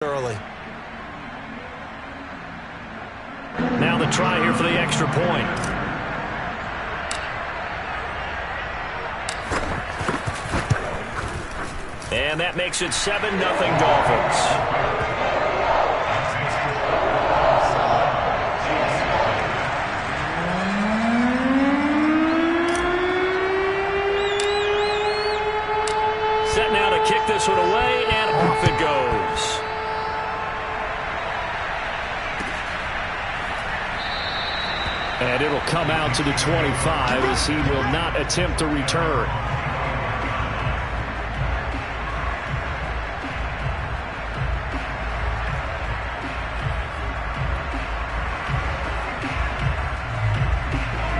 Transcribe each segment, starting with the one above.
early. Now the try here for the extra point. And that makes it 7-0 Dolphins. Set now to kick this one away, and off it goes. And it'll come out to the 25 as he will not attempt to return.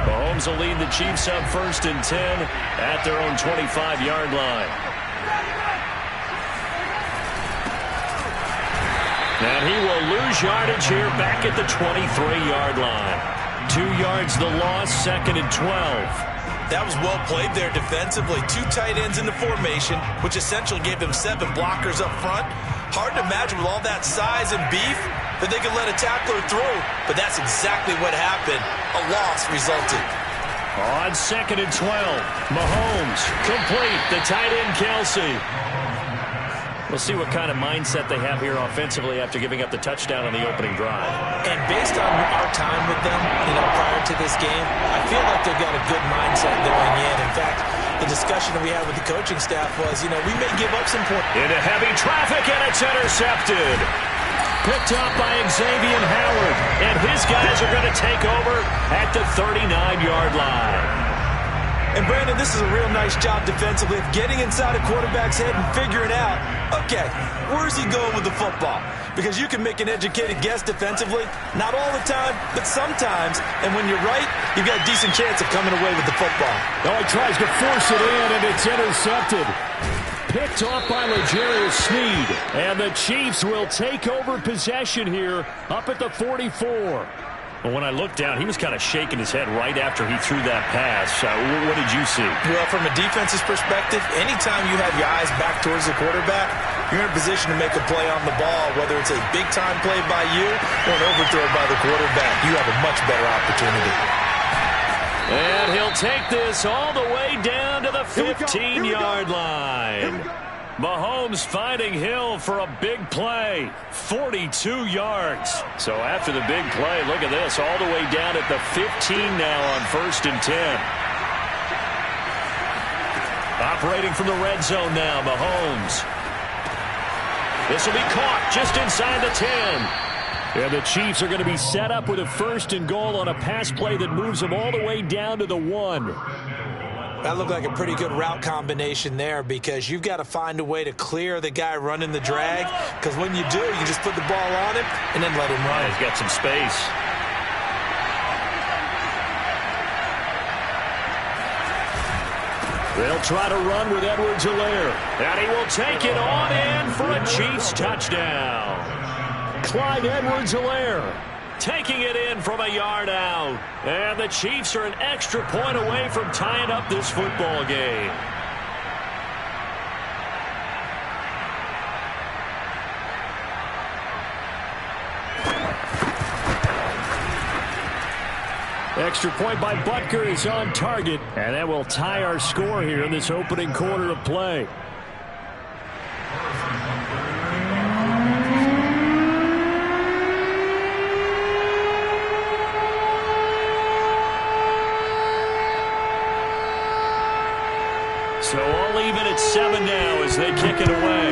Mahomes will lead the Chiefs up 1st and 10 at their own 25-yard line. And he will lose yardage here back at the 23-yard line. 2 yards the loss, 2nd and 12. That was well played there defensively. 2 tight ends in the formation, which essentially gave them 7 blockers up front. Hard to imagine with all that size and beef that they could let a tackler through, but that's exactly what happened. A loss resulted. On 2nd and 12, Mahomes complete. The tight end Kelsey. We'll see what kind of mindset they have here offensively after giving up the touchdown on the opening drive. And based on our time with them, prior to this game, I feel like they've got a good mindset going in. In fact, the discussion that we had with the coaching staff was, we may give up some points. Into heavy traffic, and it's intercepted. Picked up by Xavier Howard, and his guys are going to take over at the 39-yard line. And, Brandon, this is a real nice job defensively of getting inside a quarterback's head and figuring out, okay, where's he going with the football? Because you can make an educated guess defensively, not all the time, but sometimes. And when you're right, you've got a decent chance of coming away with the football. Oh, he tries to force it in, and it's intercepted. Picked off by L'Jarius Sneed. And the Chiefs will take over possession here up at the 44. But when I looked down, he was kind of shaking his head right after he threw that pass. What did you see? Well, from a defense's perspective, anytime you have your eyes back towards the quarterback, you're in a position to make a play on the ball, whether it's a big-time play by you or an overthrow by the quarterback. You have a much better opportunity. And he'll take this all the way down to the 15-yard line. Mahomes finding Hill for a big play. 42 yards. So after the big play, look at this. All the way down at the 15 now on 1st and 10. Operating from the red zone now, Mahomes. This will be caught just inside the 10. And the Chiefs are going to be set up with a 1st and goal on a pass play that moves them all the way down to the 1. That looked like a pretty good route combination there because you've got to find a way to clear the guy running the drag, because when you do, you just put the ball on him and then let him run. He's got some space. They'll try to run with Edwards-Helaire, and he will take it on in for a Chiefs touchdown. Clyde Edwards-Helaire taking it in from a yard out. And the Chiefs are an extra point away from tying up this football game. Extra point by Butker is on target. And that will tie our score here in this opening quarter of play. So all even at 7 now as they kick it away.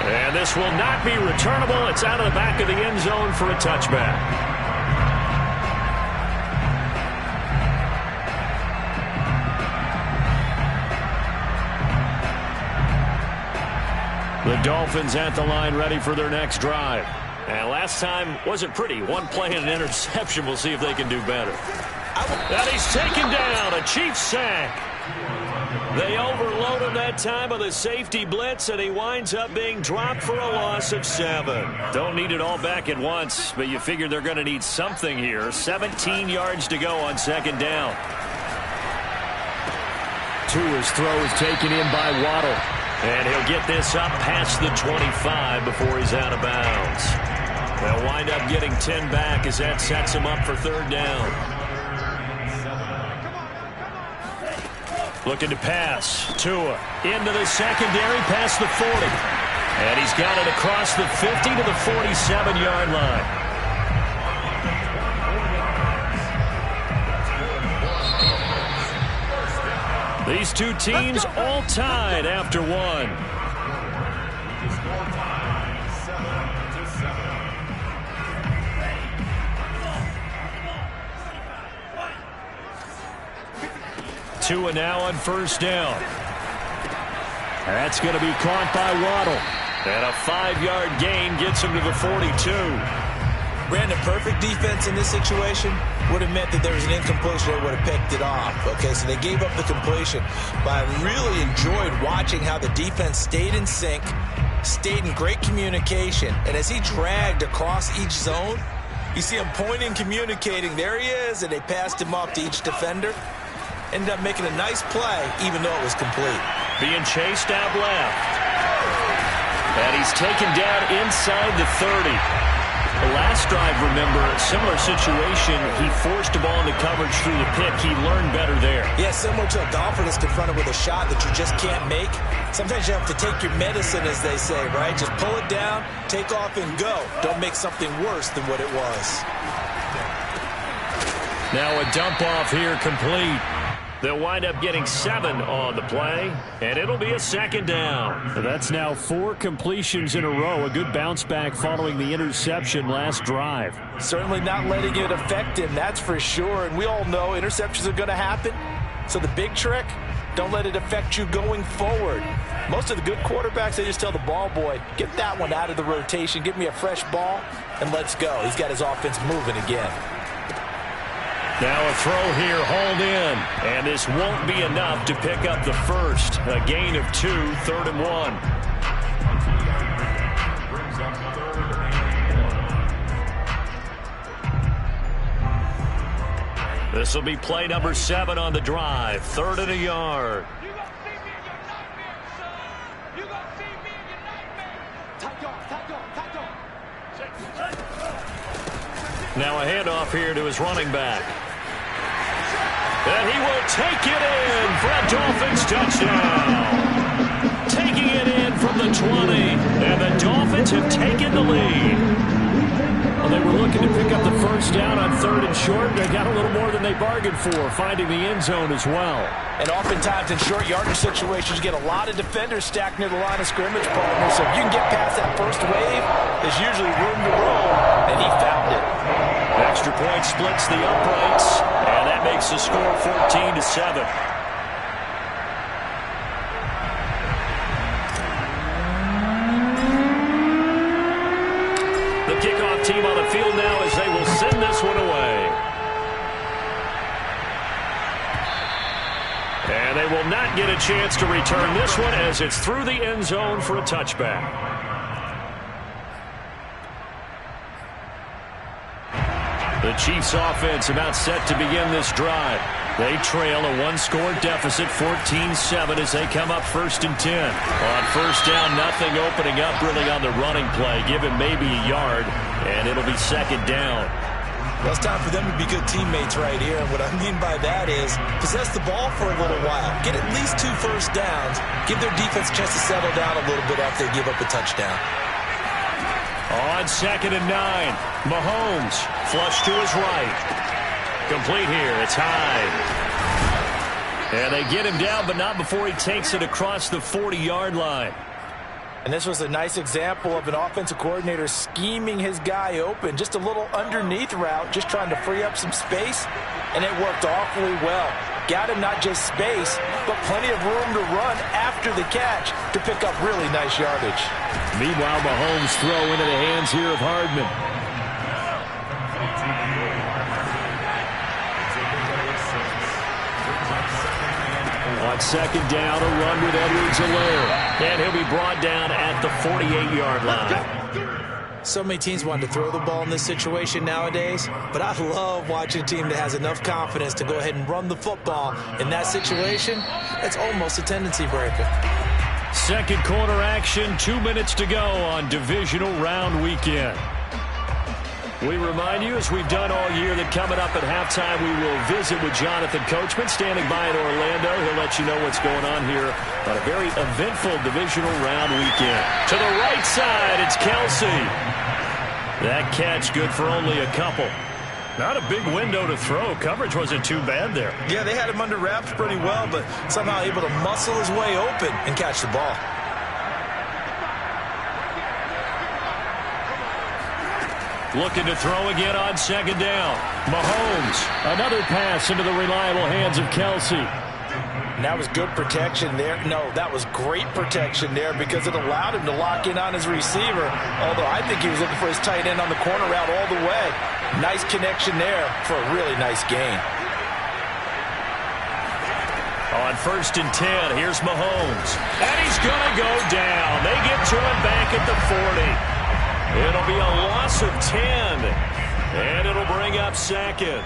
And this will not be returnable. It's out of the back of the end zone for a touchback. The Dolphins at the line ready for their next drive. And last time wasn't pretty. One play and an interception. We'll see if they can do better. And he's taken down. A Chiefs sack. They overload him that time with a safety blitz, and he winds up being dropped for a loss of 7. Don't need it all back at once, but you figure they're going to need something here. 17 yards to go on 2nd down. Tua's throw is taken in by Waddle. And he'll get this up past the 25 before he's out of bounds. They'll wind up getting 10 back as that sets him up for third down. Looking to pass. Tua into the secondary past the 40. And he's got it across the 50 to the 47-yard line. These two teams all tied after one. Tua now on first down. That's going to be caught by Waddle. And a 5-yard gain gets him to the 42. Brandon, perfect defense in this situation would have meant that there was an incompletion that would have picked it off. Okay, so they gave up the completion. But I really enjoyed watching how the defense stayed in sync, stayed in great communication. And as he dragged across each zone, you see him pointing, communicating. There he is, and they passed him off to each defender. Ended up making a nice play, even though it was complete. Being chased out left. And he's taken down inside the 30. The last drive, remember, similar situation. He forced the ball into coverage through the pick. He learned better there. Yeah, similar to a golfer that's confronted with a shot that you just can't make. Sometimes you have to take your medicine, as they say, right? Just pull it down, take off, and go. Don't make something worse than what it was. Now a dump off here complete. They'll wind up getting 7 on the play, and it'll be a second down. That's now 4 completions in a row. A good bounce back following the interception last drive. Certainly not letting it affect him, that's for sure. And we all know interceptions are going to happen. So the big trick, don't let it affect you going forward. Most of the good quarterbacks, they just tell the ball boy, get that one out of the rotation, give me a fresh ball, and let's go. He's got his offense moving again. Now a throw here, hauled in. And this won't be enough to pick up the first. A gain of 2, 3rd and 1. This will be play number 7 on the drive. 3rd and a yard. Now a handoff here to his running back. And he will take it in for a Dolphins touchdown. Taking it in from the 20. And the Dolphins have taken the lead. Well, they were looking to pick up the first down on 3rd and short. They got a little more than they bargained for, finding the end zone as well. And oftentimes in short yardage situations, you get a lot of defenders stacked near the line of scrimmage, partner. So if you can get past that first wave, there's usually room to roam, and he found it. Extra point splits the uprights, and that makes the score 14-7. The kickoff team on the field now as they will send this one away. And they will not get a chance to return this one as it's through the end zone for a touchback. The Chiefs offense about set to begin this drive. They trail a 1-score deficit, 14-7, as they come up 1st and 10. On first down, nothing opening up really on the running play. Give him maybe a yard, and it'll be 2nd down. Well, it's time for them to be good teammates right here. And what I mean by that is possess the ball for a little while. Get at least 2 first downs. Give their defense a chance to settle down a little bit after they give up a touchdown. On 2nd and 9, Mahomes flush to his right. Complete here. It's Hyde. And they get him down, but not before he takes it across the 40-yard line. And this was a nice example of an offensive coordinator scheming his guy open. Just a little underneath route, just trying to free up some space, and it worked awfully well. Got him not just space, but plenty of room to run after the catch to pick up really nice yardage. Meanwhile, Mahomes throw into the hands here of Hardman. On 2nd down, a run with Edwards-Helaire. And he'll be brought down at the 48-yard line. So many teams want to throw the ball in this situation nowadays, but I love watching a team that has enough confidence to go ahead and run the football. In that situation, it's almost a tendency breaker. Second quarter action, 2 minutes to go on divisional round weekend. We remind you, as we've done all year, that coming up at halftime, we will visit with Jonathan Coachman, standing by in Orlando. He'll let you know what's going on here on a very eventful divisional round weekend. To the right side, it's Kelsey. That catch good for only a couple. Not a big window to throw. Coverage wasn't too bad there. Yeah, they had him under wraps pretty well, but somehow able to muscle his way open and catch the ball. Looking to throw again on second down. Mahomes. Another pass into the reliable hands of Kelsey. And that was good protection there. No, that was great protection there because it allowed him to lock in on his receiver. Although I think he was looking for his tight end on the corner route all the way. Nice connection there for a really nice gain. On 1st and 10, here's Mahomes. And he's going to go down. They get to him back at the 40. It'll be a loss of 10, and it'll bring up second.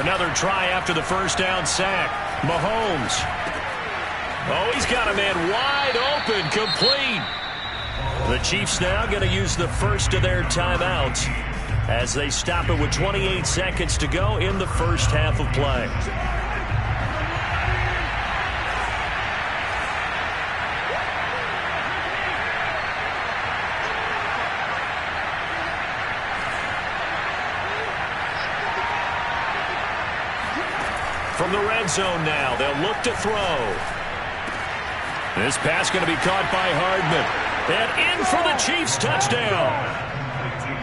Another try after the first down sack. Mahomes. Oh, he's got a man wide open, complete. The Chiefs now going to use the first of their timeouts as they stop it with 28 seconds to go in the first half of play. From the red zone now, they'll look to throw. This pass going to be caught by Hardman. And in for the Chiefs touchdown.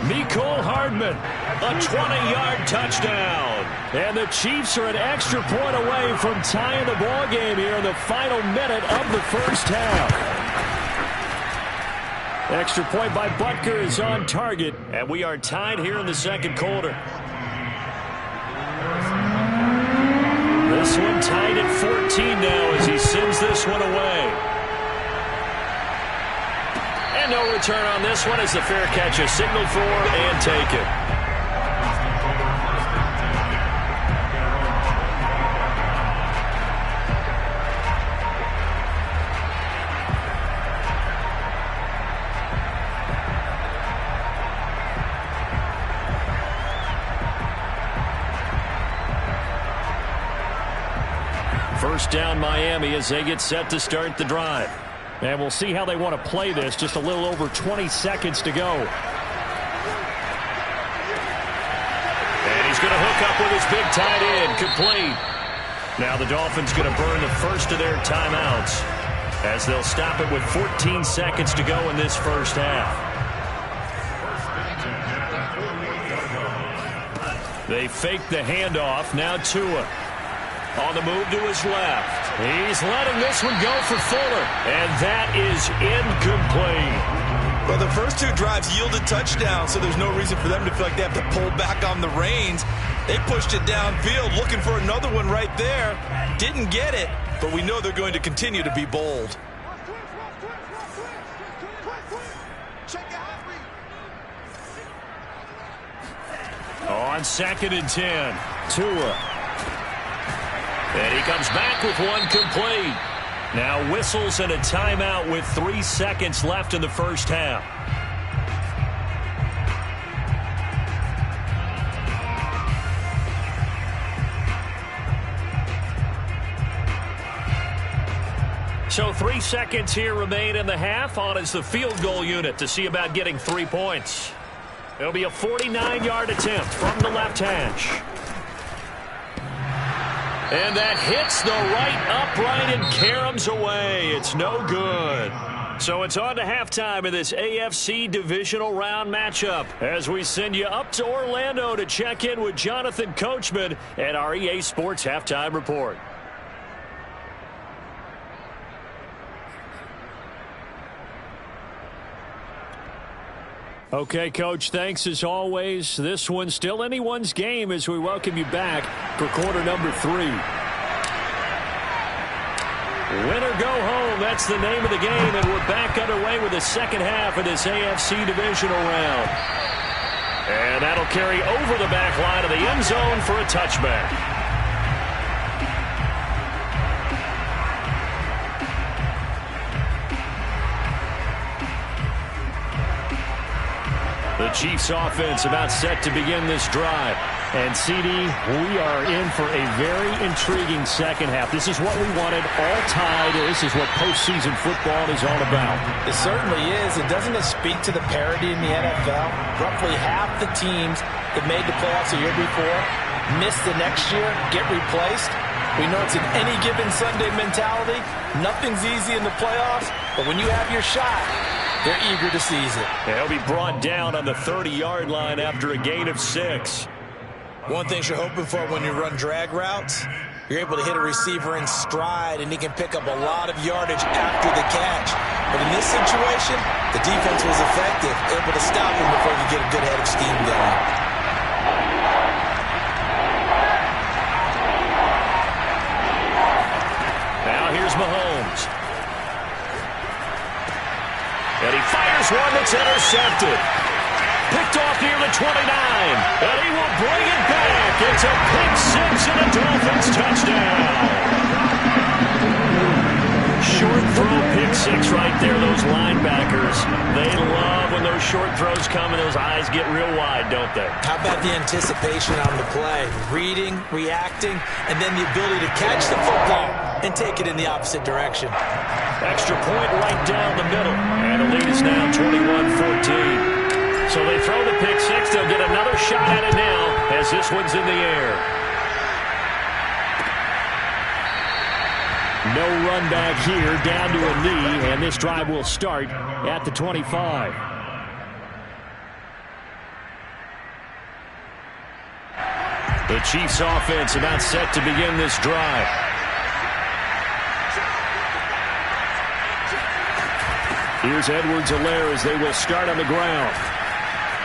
Mecole Hardman, a 20-yard touchdown. And the Chiefs are an extra point away from tying the ball game here in the final minute of the first half. Extra point by Butker is on target, and we are tied here in the second quarter. This one tied at 14 now as he sends this one away. And no return on this one as the fair catch is signaled for and taken. First down Miami as they get set to start the drive. And we'll see how they want to play this. Just a little over 20 seconds to go. And he's going to hook up with his big tight end, complete. Now the Dolphins going to burn the first of their timeouts as they'll stop it with 14 seconds to go in this first half. They fake the handoff. Now Tua. On the move to his left. He's letting this one go for Fuller. And that is incomplete. Well, the first two drives yielded touchdowns, so there's no reason for them to feel like they have to pull back on the reins. They pushed it downfield, looking for another one right there. Didn't get it, but we know they're going to continue to be bold. On 2nd and 10, Tua. And he comes back with one complete. Now whistles and a timeout with 3 seconds left in the first half. So 3 seconds here remain in the half. On is the field goal unit to see about getting 3 points. It'll be a 49-yard attempt from the left hash. And that hits the right upright and caroms away. It's no good. So it's on to halftime of this AFC divisional round matchup as we send you up to Orlando to check in with Jonathan Coachman and our EA Sports Halftime Report. Okay, Coach, thanks as always. This one's still anyone's game as we welcome you back for quarter number 3. Win or go home, that's the name of the game, and we're back underway with the second half of this AFC divisional round. And that'll carry over the back line of the end zone for a touchback. The Chiefs offense about set to begin this drive. And, CD, we are in for a very intriguing second half. This is what we wanted, all tied. This is what postseason football is all about. It certainly is. And doesn't it speak to the parity in the NFL? Roughly half the teams that made the playoffs the year before miss the next year, get replaced. We know it's an any given Sunday mentality. Nothing's easy in the playoffs, but when you have your shot, they're eager to seize it. They'll be brought down on the 30-yard line after a gain of 6. One thing you're hoping for when you run drag routes, you're able to hit a receiver in stride, and he can pick up a lot of yardage after the catch. But in this situation, the defense was effective, able to stop him before he could get a good head of steam going. Now here's Mahomes. And he fires one that's intercepted. Picked off near the 29. And he will bring it back. It's a pick six and a Dolphins touchdown. Short throw pick six right there. Those linebackers, they love when those short throws come and those eyes get real wide, don't they? How about the anticipation on the play? Reading, reacting, and then the ability to catch the football and take it in the opposite direction. Extra point right down the middle. And the lead is now 21-14. So they throw the pick six. They'll get another shot at it now as this one's in the air. No run back here, down to a knee, and this drive will start at the 25. The Chiefs offense about set to begin this drive. Here's Edwards-Helaire as they will start on the ground.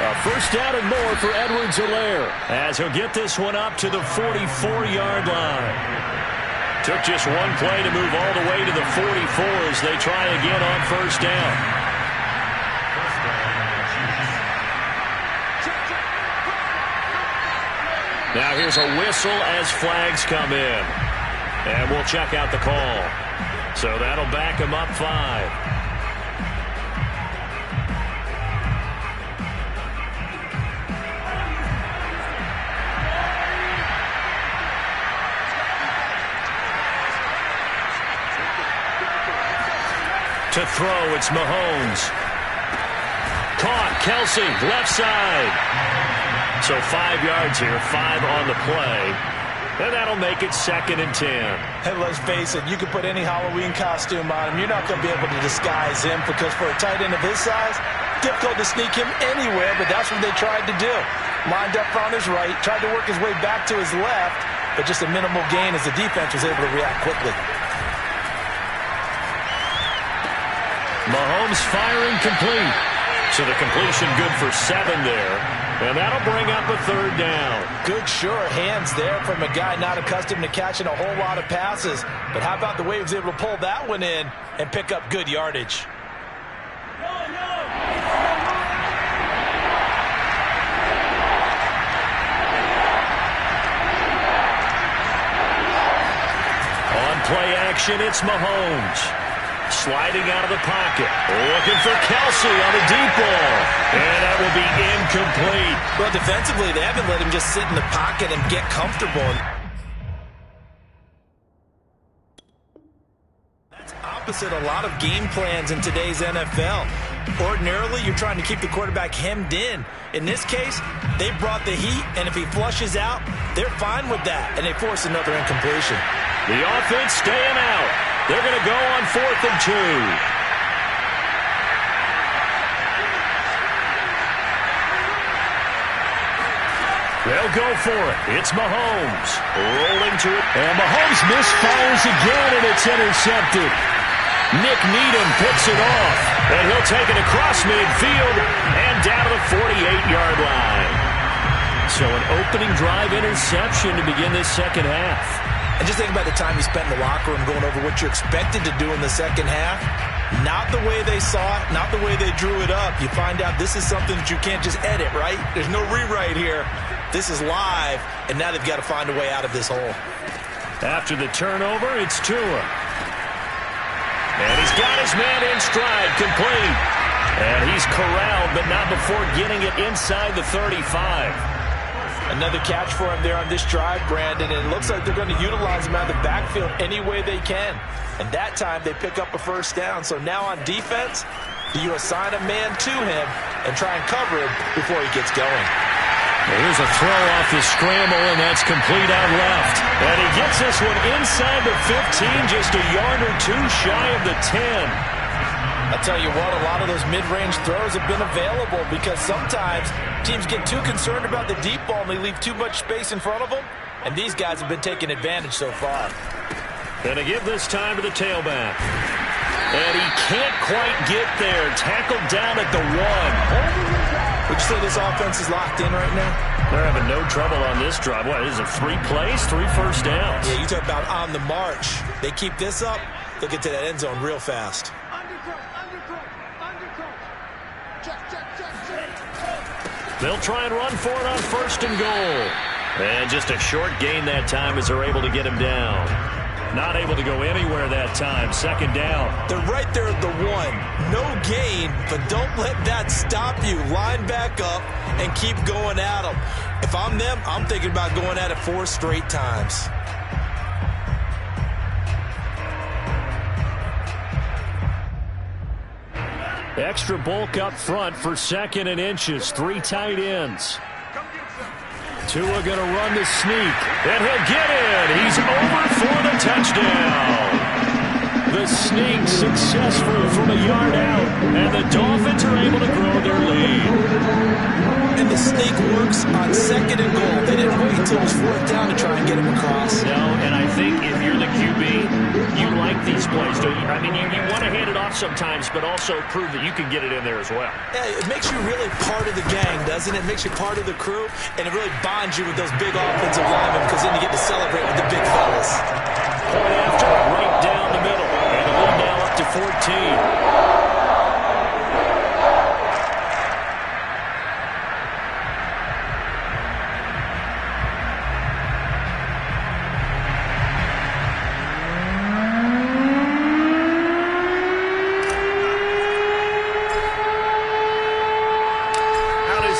A first down and more for Edwards-Helaire as he'll get this one up to the 44-yard line. Took just one play to move all the way to the 44 as they try again on first down. Now here's a whistle as flags come in. And we'll check out the call. So that'll back him up 5. To throw, it's Mahomes. Caught, Kelsey, left side. So 5 yards here, 5 on the play. And that'll make it 2nd and 10. Hey, let's face it, you can put any Halloween costume on him. You're not going to be able to disguise him because for a tight end of his size, difficult to sneak him anywhere, but that's what they tried to do. Lined up on his right, tried to work his way back to his left, but just a minimal gain as the defense was able to react quickly. Mahomes firing complete. So the completion good for 7 there. And that'll bring up a 3rd down. Good sure hands there from a guy not accustomed to catching a whole lot of passes. But how about the way he was able to pull that one in and pick up good yardage? On play action, it's Mahomes. Sliding out of the pocket. Looking for Kelsey on a deep ball. And that will be incomplete. Well, defensively, they haven't let him just sit in the pocket and get comfortable. That's opposite a lot of game plans in today's NFL. Ordinarily, you're trying to keep the quarterback hemmed in. In this case, they brought the heat, and if he flushes out, they're fine with that, and they force another incompletion. The offense staying out. They're going to go on 4th and 2. They'll go for it. It's Mahomes. Rolling to it. And Mahomes misfires again, and it's intercepted. Nick Needham picks it off. And he'll take it across midfield and down to the 48-yard line. So an opening drive interception to begin this second half. And just think about the time you spent in the locker room going over what you expected to do in the second half. Not the way they saw it, not the way they drew it up. You find out this is something that you can't just edit, right? There's no rewrite here. This is live, and now they've got to find a way out of this hole. After the turnover, it's Tua. And he's got his man in stride, complete. And he's corralled, but not before getting it inside the 35. Another catch for him there on this drive, Brandon, and it looks like they're going to utilize him out of the backfield any way they can. And that time they pick up a first down. So now on defense, do you assign a man to him and try and cover him before he gets going? Here's a throw off the scramble, and that's complete out left. And he gets this one inside the 15, just a yard or two shy of the 10. I'll tell you what, a lot of those mid-range throws have been available because sometimes teams get too concerned about the deep ball and they leave too much space in front of them, and these guys have been taking advantage so far. Going to give this time to the tailback. And he can't quite get there. Tackled down at the 1. Would you say this offense is locked in right now? They're having no trouble on this drive. What, is it 3 plays, 3 first downs? Yeah, you talk about on the march. They keep this up, they'll get to that end zone real fast. They'll try and run for it on 1st and goal. And just a short gain that time as they're able to get him down. Not able to go anywhere that time. 2nd down. They're right there at the 1. No gain, but don't let that stop you. Line back up and keep going at them. If I'm them, I'm thinking about going at it 4 straight times. Extra bulk up front for 2nd and inches. 3 tight ends. Tua going to run the sneak, and he'll get it. He's over for the touchdown. The sneak successful from a yard out, and the Dolphins are able to grow their lead. And the sneak works on 2nd and goal. They didn't wait until it was 4th down to try and get him across. No, and I think if you're the QB, you like these plays, don't you? I mean, you want to hand it off sometimes, but also prove that you can get it in there as well. Yeah, it makes you really part of the gang, doesn't it? It makes you part of the crew, and it really bonds you with those big offensive linemen because then you get to celebrate with the big fellas. Point after, right down the middle, and the lead now up to 14.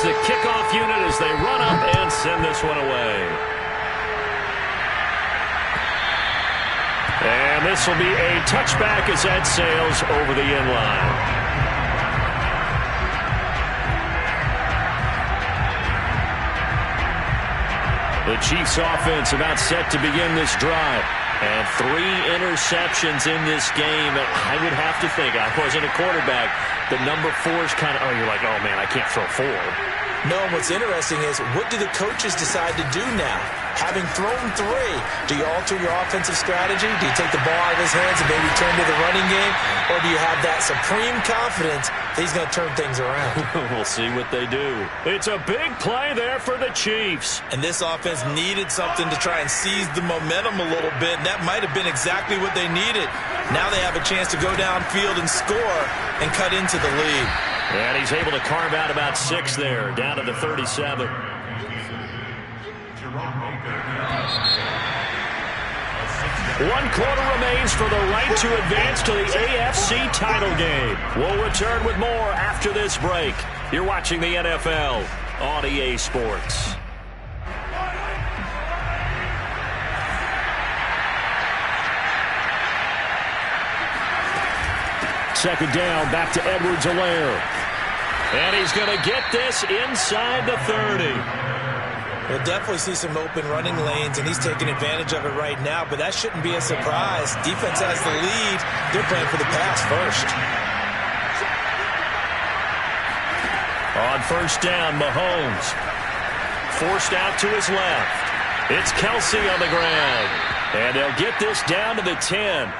The kickoff unit as they run up and send this one away. And this will be a touchback as that sails over the end line. The Chiefs offense about set to begin this drive. And 3 interceptions in this game. I would have to think, I wasn't a quarterback, the number 4 is kind of, you're like, oh man, I can't throw 4. No, and what's interesting is, what do the coaches decide to do now? Having thrown 3, do you alter your offensive strategy? Do you take the ball out of his hands and maybe turn to the running game? Or do you have that supreme confidence that he's going to turn things around? We'll see what they do. It's a big play there for the Chiefs. And this offense needed something to try and seize the momentum a little bit, and that might have been exactly what they needed. Now they have a chance to go downfield and score and cut into the lead. And he's able to carve out about 6 there, down to the 37. 1 quarter remains for the right to advance to the AFC title game. We'll return with more after this break. You're watching the NFL on EA Sports. Second down, back to Edwards-Helaire. And he's going to get this inside the 30. We'll definitely see some open running lanes, and he's taking advantage of it right now, but that shouldn't be a surprise. Defense has the lead. They're playing for the pass first. On 1st down, Mahomes. Forced out to his left. It's Kelsey on the ground. And they'll get this down to the 10.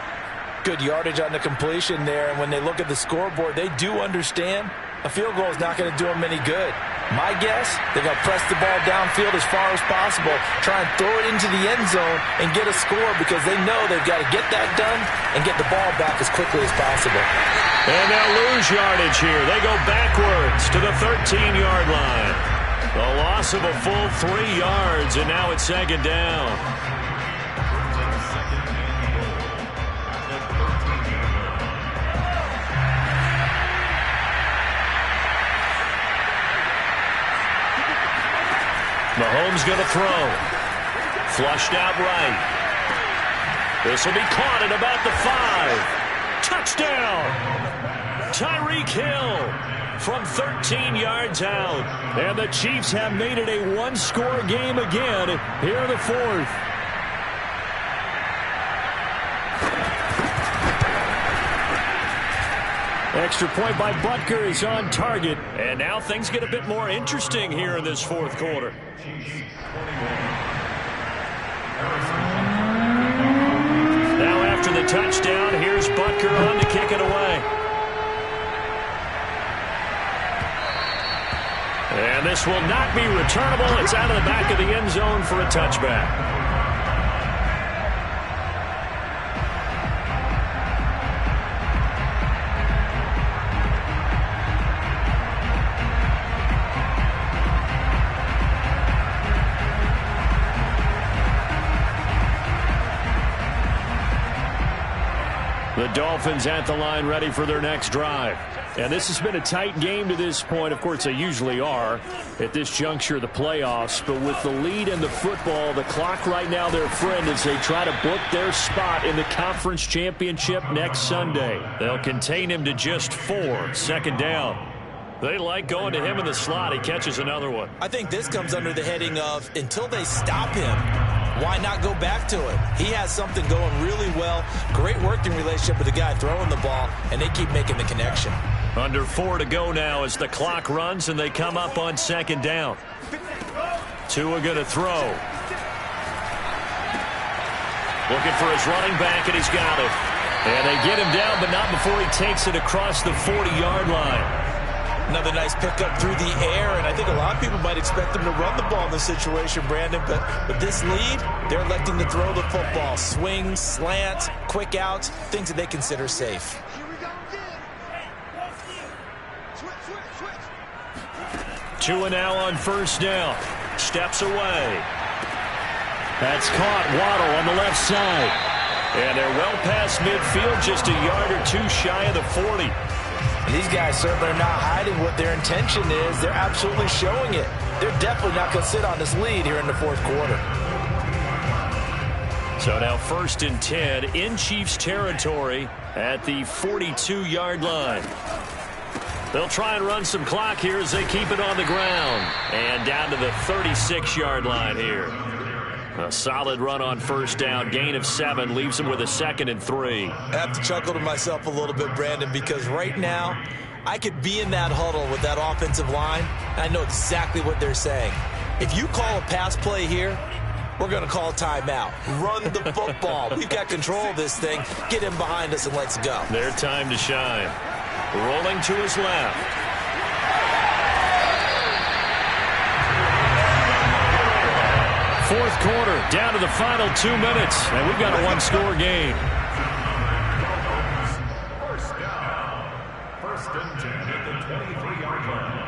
Good yardage on the completion there, and when they look at the scoreboard, they do understand a field goal is not going to do them any good. My guess, they're going to press the ball downfield as far as possible, try and throw it into the end zone and get a score because they know they've got to get that done and get the ball back as quickly as possible. And they'll lose yardage here. They go backwards to the 13-yard line. A loss of a full 3 yards, and now it's second down. Mahomes going to throw. Flushed out right. This will be caught at about the 5. Touchdown! Tyreek Hill from 13 yards out. And the Chiefs have made it a one-score game again here in the 4th. Extra point by Butker is on target. And now things get a bit more interesting here in this 4th quarter. Now after the touchdown, here's Butker on to kick it away. And this will not be returnable. It's out of the back of the end zone for a touchback. The Dolphins at the line ready for their next drive. And this has been a tight game to this point. Of course, they usually are at this juncture of the playoffs. But with the lead in the football, the clock right now their friend as they try to book their spot in the conference championship next Sunday. They'll contain him to just 4. Second down. They like going to him in the slot. He catches another one. I think this comes under the heading of until they stop him, why not go back to it? He has something going really well. Great working relationship with the guy throwing the ball, and they keep making the connection. Under 4 to go now as the clock runs, and they come up on second down. Tua going to throw. Looking for his running back, and he's got it. And they get him down, but not before he takes it across the 40-yard line. Another nice pickup through the air, and I think a lot of people might expect them to run the ball in this situation, Brandon, but with this lead, they're electing to throw the football. Swings, slants, quick outs, things that they consider safe. Tua now on first down. Steps away. That's caught. Waddle on the left side. And they're well past midfield, just a yard or two shy of the 40. And these guys certainly are not hiding what their intention is. They're absolutely showing it. They're definitely not going to sit on this lead here in the 4th quarter. So now 1st and 10 in Chiefs territory at the 42-yard line. They'll try and run some clock here as they keep it on the ground. And down to the 36-yard line here. A solid run on first down. Gain of 7 leaves them with a 2nd and 3. I have to chuckle to myself a little bit, Brandon, because right now I could be in that huddle with that offensive line, and I know exactly what they're saying. If you call a pass play here, we're going to call timeout. Run the football. We've got control of this thing. Get him behind us and let's go. Their time to shine. Rolling to his left. Fourth quarter, down to the final 2 minutes, and we've got a one-score game. First down. 1st and 10 at the 23-yard line.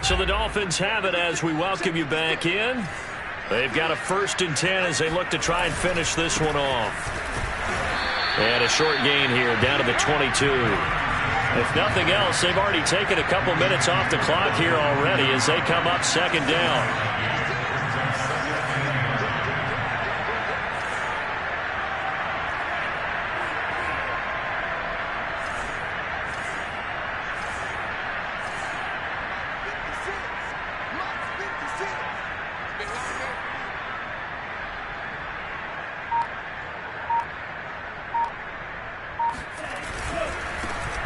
So the Dolphins have it as we welcome you back in. They've got a 1st and 10 as they look to try and finish this one off. And a short gain here down to the 22. If nothing else, they've already taken a couple minutes off the clock here already as they come up second down.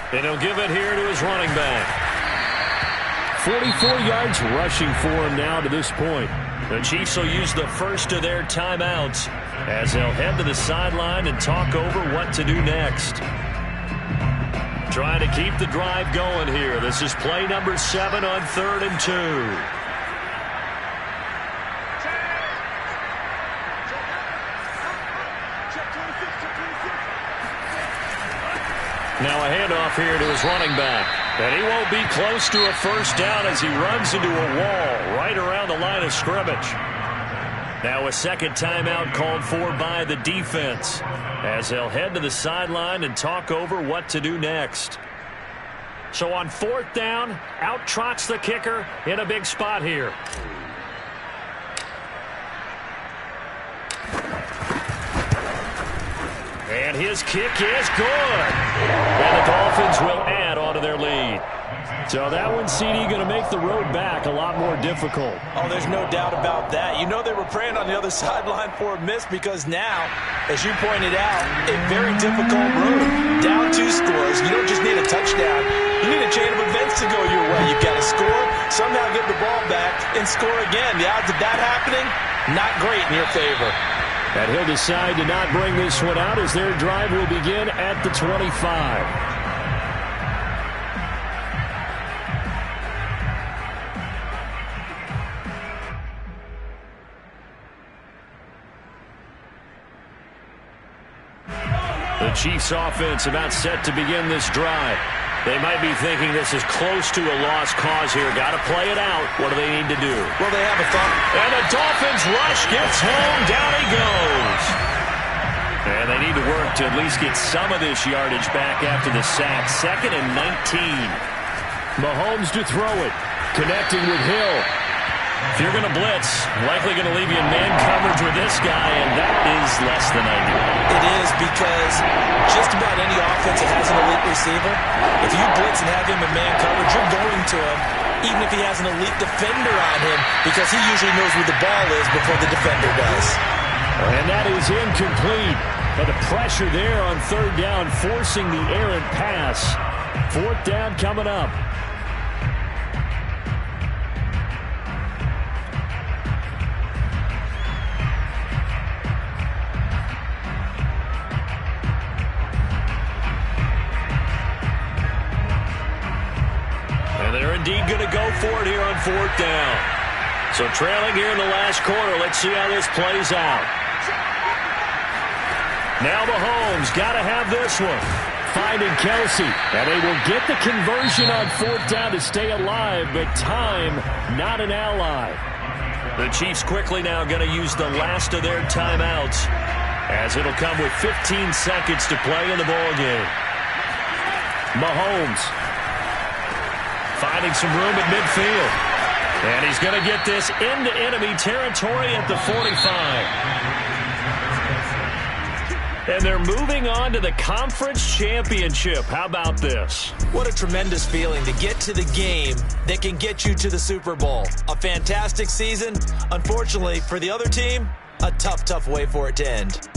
And he'll give it here to his running back. 44 yards rushing for him now to this point. The Chiefs will use the first of their timeouts as they'll head to the sideline and talk over what to do next. Trying to keep the drive going here. This is play number 7 on 3rd and 2. Now a handoff here to his running back. And he won't be close to a first down as he runs into a wall right around the line of scrimmage. Now a second timeout called for by the defense as they'll head to the sideline and talk over what to do next. So on 4th down, out trots the kicker in a big spot here. And his kick is good. And the Dolphins will add on to their lead. So that one, CD, going to make the road back a lot more difficult. Oh, there's no doubt about that. You know they were praying on the other sideline for a miss because now, as you pointed out, a very difficult road. Down 2 scores. You don't just need a touchdown. You need a chain of events to go your way. You've got to score, somehow get the ball back, and score again. The odds of that happening, not great in your favor. And he'll decide to not bring this one out as their drive will begin at the 25. The Chiefs offense about set to begin this drive. They might be thinking this is close to a lost cause here. Got to play it out. What do they need to do? Well, they have a thought. And the Dolphins rush gets home. Down he goes. And they need to work to at least get some of this yardage back after the sack. 2nd and 19. Mahomes to throw it. Connecting with Hill. If you're going to blitz, likely going to leave you in man coverage with this guy, and that is less than ideal. It is because just about any offense that has an elite receiver, if you blitz and have him in man coverage, you're going to him, even if he has an elite defender on him, because he usually knows where the ball is before the defender does. And that is incomplete. But the pressure there on 3rd down, forcing the errant pass. 4th down coming up. Indeed going to go for it here on 4th down. So trailing here in the last quarter. Let's see how this plays out. Now Mahomes got to have this one. Finding Kelsey. And they will get the conversion on 4th down to stay alive, but time not an ally. The Chiefs quickly now going to use the last of their timeouts as it'll come with 15 seconds to play in the ballgame. Mahomes finding some room at midfield. And he's going to get this into enemy territory at the 45. And they're moving on to the conference championship. How about this? What a tremendous feeling to get to the game that can get you to the Super Bowl. A fantastic season. Unfortunately, for the other team, a tough way for it to end.